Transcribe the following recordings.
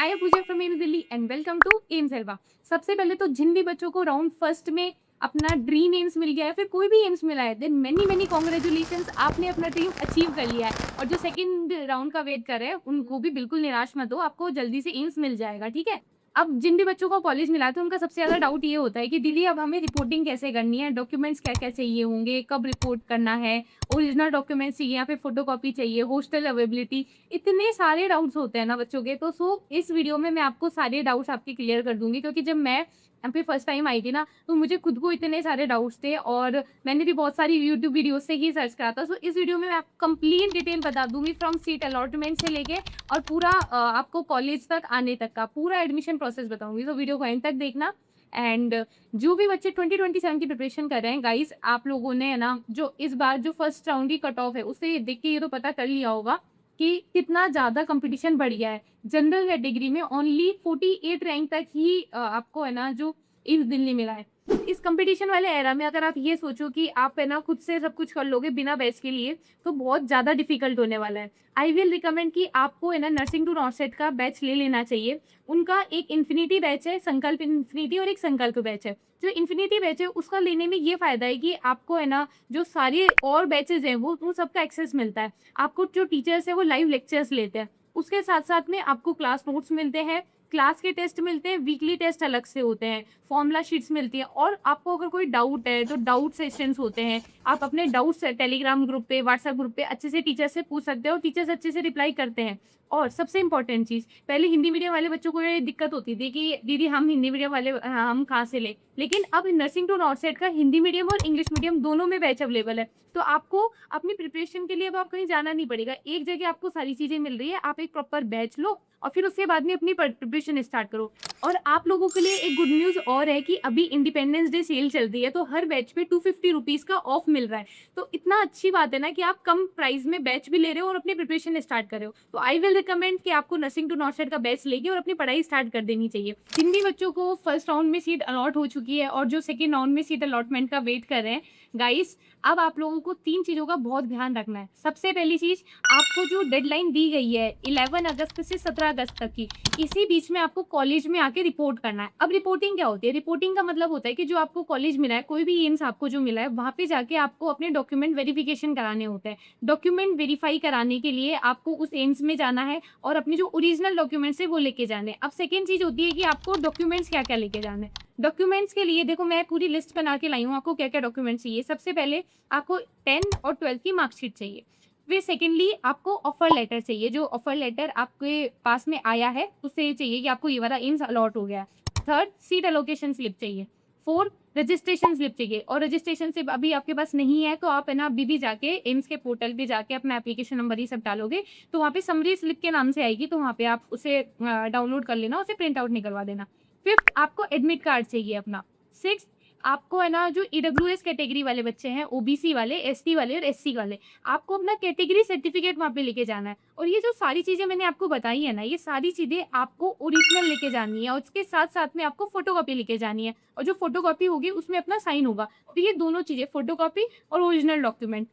I am Pooja from AIIMS Delhi and welcome to AIIMS हेल्वा। सबसे पहले तो जिन भी बच्चों को राउंड फर्स्ट में अपना ड्रीम एम्स मिल गया है, फिर कोई भी एम्स मिला है, देन मेनी मेनी कॉन्ग्रेचुलेशंस, आपने अपना ड्रीम अचीव कर लिया है। और जो सेकंड राउंड का वेट कर रहे हैं उनको भी बिल्कुल निराश मत हो, आपको जल्दी से एम्स मिल जाएगा, ठीक है। अब जिन भी बच्चों को कॉलेज मिला था उनका सबसे ज़्यादा डाउट ये होता है कि दीदी अब हमें रिपोर्टिंग कैसे करनी है, डॉक्यूमेंट्स क्या-क्या चाहिए होंगे, कब रिपोर्ट करना है, ओरिजिनल डॉक्यूमेंट्स चाहिए या फिर फोटोकॉपी चाहिए, हॉस्टल अवेलेबिलिटी, इतने सारे डाउट्स होते हैं ना बच्चों के। तो इस वीडियो में मैं आपको सारे डाउट्स आपके क्लियर कर दूँगी, क्योंकि जब मैं यहाँ पे फर्स्ट टाइम आई थी ना, तो मुझे खुद को इतने सारे डाउट्स थे और मैंने भी बहुत सारी यूट्यूब वीडियोज़ से ही सर्च करा था। सो इस वीडियो में मैं आपको कंप्लीट डिटेल बता दूँगी, फ्रॉम सीट अलॉटमेंट से लेके और पूरा आपको कॉलेज तक आने तक का पूरा एडमिशन प्रोसेस बताऊँगी। तो वीडियो को एंड तक देखना। एंड जो भी बच्चे 2027 की प्रिपरेशन कर रहे हैं गाइस, आप लोगों ने है ना, जो इस बार जो फर्स्ट राउंड की कट ऑफ है उससे देख के ये तो पता कर लिया होगा कि कितना ज़्यादा कंपटीशन बढ़ गया है। जनरल कैटेगरी में ओनली 48 रैंक तक ही आपको है ना जो इस दिल्ली मिला है। इस कंपटीशन वाले एरा में अगर आप ये सोचो कि आप है ना खुद से सब कुछ कर लोगे बिना बैच के लिए, तो बहुत ज़्यादा डिफ़िकल्ट होने वाला है। आई विल रिकमेंड कि आपको है ना नर्सिंग टू नॉर्सेट का बैच ले लेना चाहिए। उनका एक इन्फिनिटी बैच है, संकल्प इन्फिनिटी, और एक संकल्प बैच है। जो इन्फिनिटी बैच है उसका लेने में ये फ़ायदा है कि आपको है ना जो सारे और बैचेज़ हैं वो उन सबका एक्सेस मिलता है। आपको जो टीचर्स हैं वो लाइव लेक्चर्स लेते हैं। उसके साथ-साथ में आपको क्लास नोट्स मिलते हैं, क्लास के टेस्ट मिलते हैं, वीकली टेस्ट अलग से होते हैं, फॉर्मूला शीट्स मिलती हैं, और आपको अगर कोई डाउट है तो डाउट सेशंस होते हैं। आप अपने डाउट्स टेलीग्राम ग्रुप पे, व्हाट्सएप ग्रुप पे अच्छे से टीचर से पूछ सकते हो, टीचर्स अच्छे से रिप्लाई करते हैं। और सबसे इम्पोर्टेंट चीज़, पहले हिंदी मीडियम वाले बच्चों को ये दिक्कत होती थी कि दीदी हम हिंदी मीडियम वाले हम कहाँ से लें? लेकिन अब नर्सिंग टू नॉर्सेट का हिंदी मीडियम और इंग्लिश मीडियम दोनों में बैच अवेलेबल है। तो आपको अपनी प्रिपरेशन के लिए अब आप कहीं जाना नहीं पड़ेगा। एक जगह आपको सारी चीज़ें मिल रही है, आप एक प्रॉपर बैच लो और फिर उसके बाद में अपनी प्रिपरेशन स्टार्ट करो। और आप लोगों के लिए एक गुड न्यूज़ और है कि अभी इंडिपेंडेंस डे सेल चल रही है, तो हर बैच पे 250 रुपीज़ का ऑफ मिल रहा है। तो इतना अच्छी बात है ना कि आप कम प्राइस में बैच भी ले रहे हो और अपनी प्रिपरेशन स्टार्ट कर रहे हो। तो आई विल रिकमेंड कि आपको नर्सिंग टू नॉर्सेट का बैच लेके और अपनी पढ़ाई स्टार्ट कर देनी चाहिए। जिन भी बच्चों को फर्स्ट राउंड में सीट अलॉट हो चुकी है और जो सेकंड राउंड में सीट अलॉटमेंट का वेट कर रहे हैं, गाइस अब आप लोगों को 3 चीज़ों का बहुत ध्यान रखना है। सबसे पहली चीज़, आपको जो डेडलाइन दी गई है 11 अगस्त से 17 अगस्त तक की, इसी बीच में आपको कॉलेज में आके रिपोर्ट करना है। अब रिपोर्टिंग क्या होती है? रिपोर्टिंग का मतलब होता है कि जो आपको कॉलेज मिला है, कोई भी एम्स आपको जो मिला है, वहाँ पे जाके आपको अपने डॉक्यूमेंट वेरिफिकेशन कराने होते हैं। डॉक्यूमेंट वेरीफाई कराने के लिए आपको उस एम्स में जाना है और अपने जो ओरिजिनल डॉक्यूमेंट्स है वो लेके जाने हैं। अब सेकंड चीज़ होती है कि आपको डॉक्यूमेंट्स क्या-क्या लेके जाने हैं। डॉक्यूमेंट्स के लिए देखो मैं पूरी लिस्ट बना के लाई हूँ, आपको क्या-क्या डॉक्यूमेंट्स चाहिए। सबसे पहले आपको 10 और 12th की मार्कशीट चाहिए। फिर सेकेंडली आपको ऑफर लेटर चाहिए, जो ऑफर लेटर आपके पास में आया है उससे ये चाहिए कि आपको ये वाला एम्स अलॉट हो गया है। थर्ड, सीट एलोकेशन स्लिप चाहिए। फोर्थ, रजिस्ट्रेशन स्लिप चाहिए, और रजिस्ट्रेशन स्लिप अभी आपके पास नहीं है तो आप है ना अभी भी जाके एम्स के पोर्टल पे जाके अपना एप्लीकेशन नंबर ये सब डालोगे तो वहाँ पे समरी स्लिप के नाम से आएगी, तो वहाँ पे आप उसे डाउनलोड कर लेना, उसे प्रिंट आउट निकलवा देना। फिफ्थ, आपको एडमिट कार्ड चाहिए अपना। सिक्स्थ, आपको है ना जो ईडब्ल्यूएस कैटेगरी वाले बच्चे हैं, ओबीसी वाले, एसटी वाले और एससी वाले, आपको अपना कैटेगरी सर्टिफिकेट वहाँ पे लेके जाना है। और ये जो सारी चीज़ें मैंने आपको बताई है ना, ये सारी चीज़ें आपको ओरिजिनल लेके जानी है और उसके साथ-साथ में आपको फ़ोटोकॉपी लेके जानी है, और जो फ़ोटोकॉपी होगी उसमें अपना साइन होगा। तो ये दोनों चीज़ें, फ़ोटोकॉपी और ओरिजिनल डॉक्यूमेंट,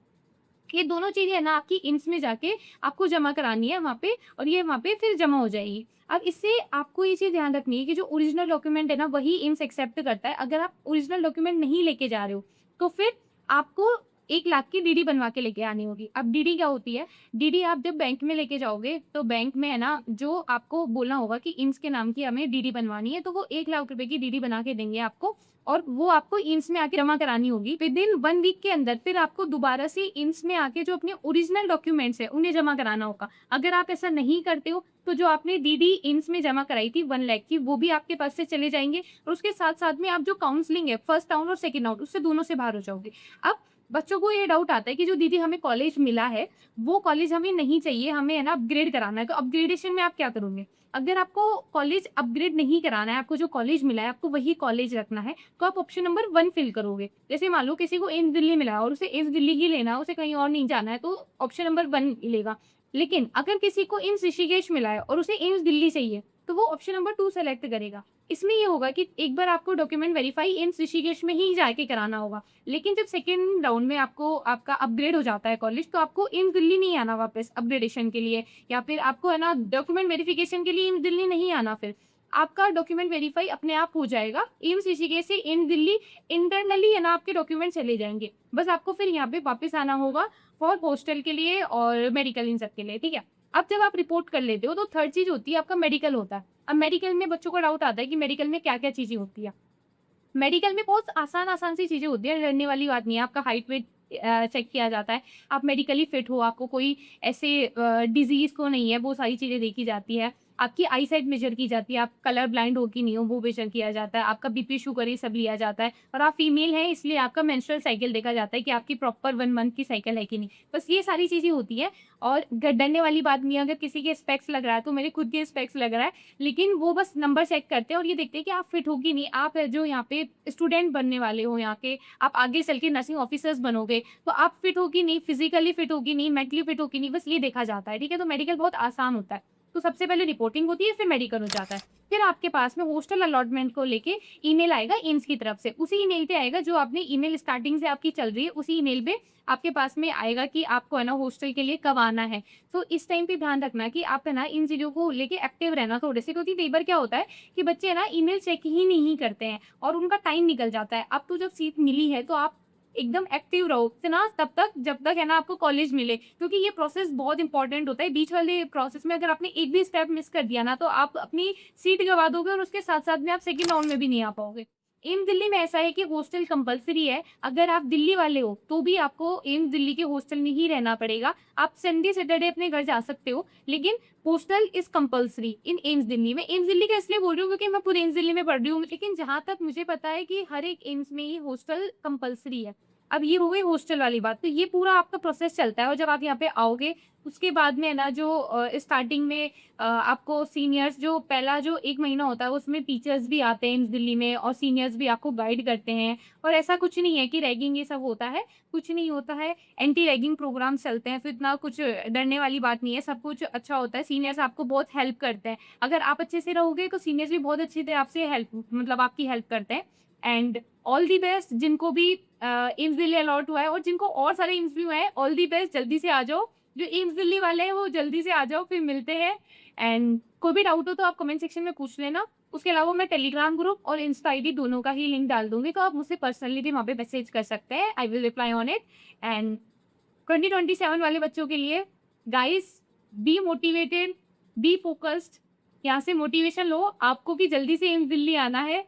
ये दोनों चीज़ें है ना आपकी इंस में जाके आपको जमा करानी है वहाँ पे, और ये वहाँ पे फिर जमा हो जाएगी। अब इससे आपको ये चीज़ ध्यान रखनी है कि जो ओरिजिनल डॉक्यूमेंट है ना वही इंस एक्सेप्ट करता है। अगर आप ओरिजिनल डॉक्यूमेंट नहीं लेके जा रहे हो, तो फिर आपको 1 लाख की डीडी बनवा के लेके आनी होगी। अब डीडी क्या होती है? डीडी आप जब बैंक में लेके जाओगे, तो बैंक में है ना जो आपको बोलना होगा कि इंस के नाम की हमें डीडी बनवानी है, तो वो 1 लाख रुपए की डीडी बना के देंगे आपको, और वो आपको इंस में आके जमा करानी होगी। विदिन 1 वीक के अंदर फिर आपको दोबारा से इंस में आके जो अपने ओरिजिनल डॉक्यूमेंट्स हैं, उन्हें जमा कराना होगा। अगर आप ऐसा नहीं करते हो, तो जो आपने डीडी इंस में जमा कराई थी 1 लाख की, वो भी आपके पास से चले जाएँगे, और उसके साथ-साथ में आप जो काउंसलिंग है, फर्स्ट राउंड और सेकंड राउंड, उससे दोनों से बाहर हो जाओगे। अब बच्चों को ये डाउट आता है कि जो दीदी हमें कॉलेज मिला है, वो कॉलेज हमें नहीं चाहिए, हमें है ना अपग्रेड कराना है, तो अपग्रेडेशन में आप क्या करोगे? अगर आपको कॉलेज अपग्रेड नहीं कराना है, आपको जो कॉलेज मिला है, आपको वही कॉलेज रखना है, तो आप ऑप्शन नंबर 1 फिल करोगे। जैसे मान लो किसी को एम्स दिल्ली मिला है और उसे एम्स दिल्ली ही लेना है, उसे कहीं और नहीं जाना है, तो ऑप्शन नंबर 1 लेगा। लेकिन अगर किसी को एम्स ऋषिकेश मिला है और उसे एम्स दिल्ली चाहिए, तो वो ऑप्शन नंबर 2 सेलेक्ट करेगा। इसमें ये होगा कि एक बार आपको डॉक्यूमेंट वेरीफाई एम्स ऋषिकेश में ही जाके कराना होगा। लेकिन जब सेकंड राउंड में आपको आपका अपग्रेड हो जाता है कॉलेज, तो आपको एम्स दिल्ली नहीं आना वापस अपग्रेडेशन के लिए, या फिर आपको है ना डॉक्यूमेंट वेरिफिकेशन के लिए एम्स दिल्ली नहीं आना फिर। आपका डॉक्यूमेंट वेरीफाई अपने आप हो जाएगा। एम्स ऋषिकेश से एम्स दिल्ली इंटरनली है ना आपके डॉक्यूमेंट चले जाएँगे। बस आपको फिर यहाँ पे वापस आना होगा फॉर हॉस्टल के लिए और मेडिकल इन सब के लिए, ठीक है? अब जब आप रिपोर्ट कर लेते हो तो थर्ड चीज़ होती है आपका मेडिकल होता है। अब मेडिकल में बच्चों को डाउट आता है कि मेडिकल में क्या-क्या चीज़ें होती हैं। मेडिकल में बहुत आसान-आसान सी चीज़ें होती हैं, डरने वाली बात नहीं है। आपका हाइट वेट चेक किया जाता है, आप मेडिकली फिट हो, आपको कोई ऐसे डिज़ीज़ तो नहीं है, वो सारी चीज़ें देखी जाती है। आपकी आई साइट मेज़र की जाती है, आप कलर ब्लाइंड हो कि नहीं हो, वो मेज़र किया जाता है। आपका बीपी, शुगर ये सब लिया जाता है, और आप फीमेल हैं इसलिए आपका मेंस्ट्रुअल साइकिल देखा जाता है कि आपकी प्रॉपर 1 मंथ की साइकिल है कि नहीं। बस ये सारी चीज़ें होती हैं, और डरने वाली बात नहीं है। अगर किसी के स्पेक्स लग रहा है, तो मेरे खुद के स्पेक्स लग रहा है, लेकिन वो बस नंबर चेक करते हैं और ये देखते हैं कि आप फिट हो कि नहीं। आप जो यहाँ पे स्टूडेंट बनने वाले हो यहाँ के, आप आगे चल के नर्सिंग ऑफिसर्स बनोगे, तो आप फिट हो कि नहीं, फिजिकली फिट हो कि नहीं, मेंटली फिट हो कि नहीं, बस ये देखा जाता है, ठीक है? तो मेडिकल बहुत आसान होता है। तो सबसे पहले रिपोर्टिंग होती है, फिर मेडिकल हो जाता है। फिर आपके पास में हॉस्टल अलॉटमेंट को लेके ईमेल आएगा एम्स की तरफ से। उसी ईमेल पे आएगा जो आपने ईमेल स्टार्टिंग से आपकी चल रही है, उसी ईमेल पे आपके पास में आएगा कि आपको है ना हॉस्टल के लिए कब आना है। तो इस टाइम पे ध्यान रखना कि आप है ना इन चीज़ों को लेके एक्टिव रहना थोड़े से, क्योंकि कई बार क्या होता है कि बच्चे है ना ईमेल चेक ही नहीं करते हैं और उनका टाइम निकल जाता है। अब तो जब सीट मिली है तो आप एकदम एक्टिव रहो तो ना तब तक जब तक है ना आपको कॉलेज मिले, क्योंकि ये प्रोसेस बहुत इंपॉर्टेंट होता है। बीच वाले प्रोसेस में अगर आपने एक भी स्टेप मिस कर दिया ना, तो आप अपनी सीट गँवा दोगे और उसके साथ-साथ में आप सेकंड राउंड में भी नहीं आ पाओगे। एम्स दिल्ली में ऐसा है कि हॉस्टल कंपल्सरी है। अगर आप दिल्ली वाले हो, तो भी आपको एम्स दिल्ली के हॉस्टल में ही रहना पड़ेगा। आप संडे, सैटरडे अपने घर जा सकते हो, लेकिन hostel is compulsory in AIIMS Delhi में। एम्स दिल्ली का इसलिए बोल रही हूँ क्योंकि मैं पूरे एम्स दिल्ली में पढ़ रही हूँ, लेकिन जहाँ तक मुझे पता है कि हर एक एम्स में ही हॉस्टल कंपल्सरी है। अब ये हो गई हॉस्टल वाली बात, तो ये पूरा आपका प्रोसेस चलता है, और जब आप यहाँ पे आओगे, उसके बाद में है ना जो स्टार्टिंग में आपको सीनियर्स जो पहला जो 1 महीना होता है, उसमें टीचर्स भी आते हैं एम्स दिल्ली में, और सीनियर्स भी आपको गाइड करते हैं। और ऐसा कुछ नहीं है कि रैगिंग ये सब होता है, कुछ नहीं होता है। एंटी रैगिंग प्रोग्राम्स चलते हैं, तो इतना कुछ डरने वाली बात नहीं है, सब कुछ अच्छा होता है। सीनियर्स आपको बहुत हेल्प करते हैं। अगर आप अच्छे से रहोगे, तो सीनियर्स भी बहुत अच्छी तरह आपसे हेल्प मतलब आपकी हेल्प करते हैं। एंड ऑल द बेस्ट जिनको भी एम्स दिल्ली अलॉट हुआ है, और जिनको और सारे एम्स भी हुए हैं, ऑल द बेस्ट, जल्दी से आ जाओ। जो एम्स दिल्ली वाले हैं वो जल्दी से आ जाओ, फिर मिलते हैं। एंड कोई भी डाउट हो तो आप कमेंट सेक्शन में पूछ लेना। उसके अलावा मैं टेलीग्राम ग्रुप और इंस्टा आईडी दोनों का ही लिंक डाल दूँगी, तो आप मुझसे पर्सनली भी वहाँ पे मैसेज कर सकते हैं। I will reply on it. And 2027 वाले बच्चों के लिए guys, be motivated, be focused. यहाँ से मोटिवेशन लो, आपको भी जल्दी से एम्स दिल्ली आना है।